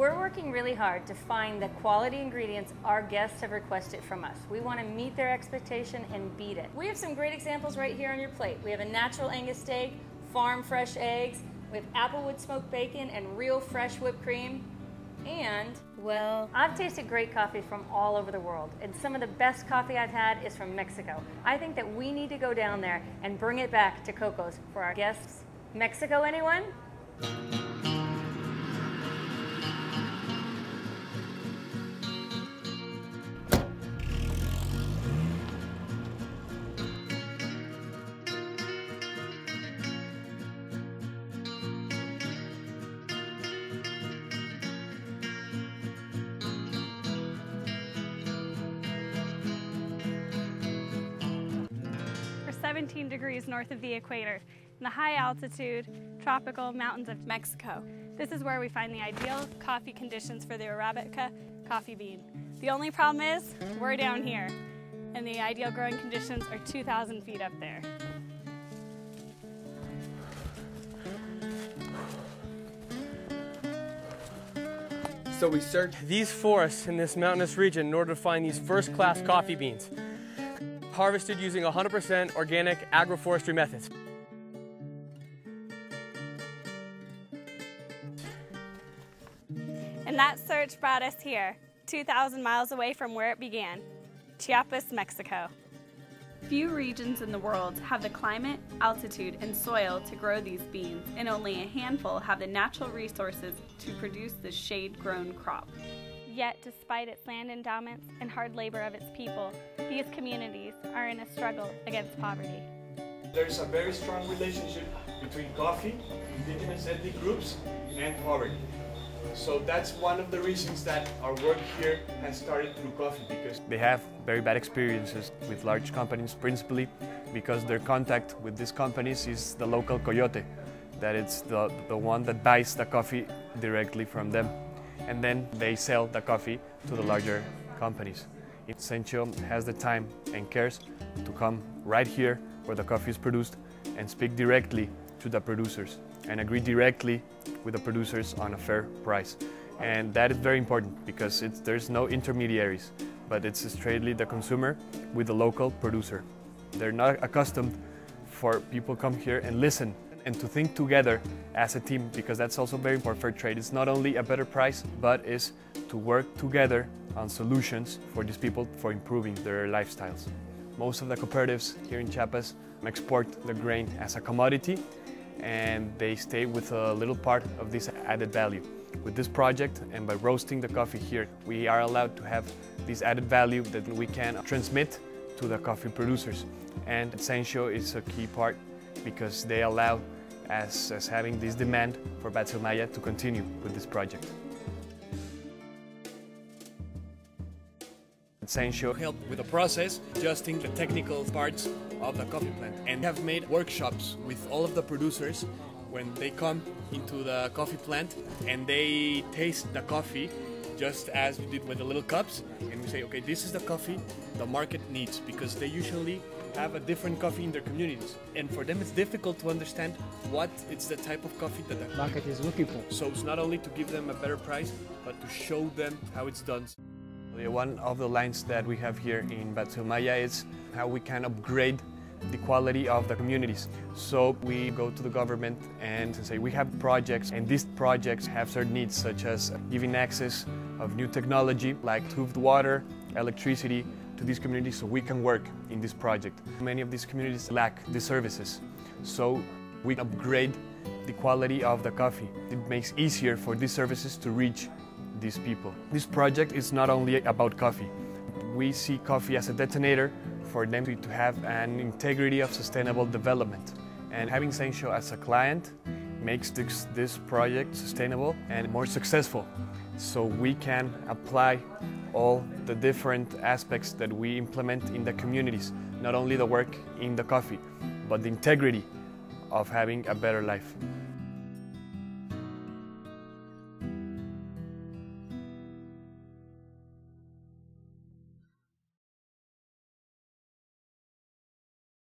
We're working really hard to find the quality ingredients our guests have requested from us. We want to meet their expectation and beat it. We have some great examples right here on your plate. We have a natural Angus steak, farm fresh eggs, we have applewood smoked bacon and real fresh whipped cream. And, well, I've tasted great coffee from all over the world, and some of the best coffee I've had is from Mexico. I think that we need to go down there and bring it back to Coco's for our guests. Mexico, anyone? We're 17 degrees north of the equator in the high altitude tropical mountains of Mexico. This is where we find the ideal coffee conditions for the Arabica coffee bean. The only problem is we're down here and the ideal growing conditions are 2,000 feet up there. So we searched these forests in this mountainous region in order to find these first-class coffee beans, harvested using 100% organic agroforestry methods. And that search brought us here, 2,000 miles away from where it began, Chiapas, Mexico. Few regions in the world have the climate, altitude, and soil to grow these beans, and only a handful have the natural resources to produce this shade-grown crop. Yet, despite its land endowments and hard labor of its people, these communities are in a struggle against poverty. There's a very strong relationship between coffee, indigenous ethnic groups, and poverty. So that's one of the reasons that our work here has started through coffee, because they have very bad experiences with large companies, principally because their contact with these companies is the local coyote, that it's the one that buys the coffee directly from them. And then they sell the coffee to the larger companies. Sencho has the time and cares to come right here where the coffee is produced and speak directly to the producers and agree directly with the producers on a fair price. And that is very important because there's no intermediaries, but it's straightly the consumer with the local producer. They're not accustomed for people come here and listen and to think together as a team, because that's also very important for trade. It's not only a better price, but is to work together on solutions for these people for improving their lifestyles. Most of the cooperatives here in Chiapas export the grain as a commodity, and they stay with a little part of this added value. With this project and by roasting the coffee here, we are allowed to have this added value that we can transmit to the coffee producers. And Sencho is a key part because they allow as having this demand for Batselmaya to continue with this project. Sencho helped with the process, adjusting the technical parts of the coffee plant, and have made workshops with all of the producers when they come into the coffee plant and they taste the coffee just as we did with the little cups, and we say, okay, this is the coffee the market needs, because they usually have a different coffee in their communities, and for them it's difficult to understand what it's the type of coffee that the market is looking for. So it's not only to give them a better price, but to show them how it's done. One of the lines that we have here in Batselmaya is how we can upgrade the quality of the communities. So we go to the government and say we have projects, and these projects have certain needs, such as giving access of new technology like improved water, electricity to these communities so we can work in this project. Many of these communities lack these services, so we upgrade the quality of the coffee. It makes it easier for these services to reach these people. This project is not only about coffee. We see coffee as a detonator for them to have an integrity of sustainable development. And having Sencho as a client makes this project sustainable and more successful. So we can apply all the different aspects that we implement in the communities, not only the work in the coffee, but the integrity of having a better life.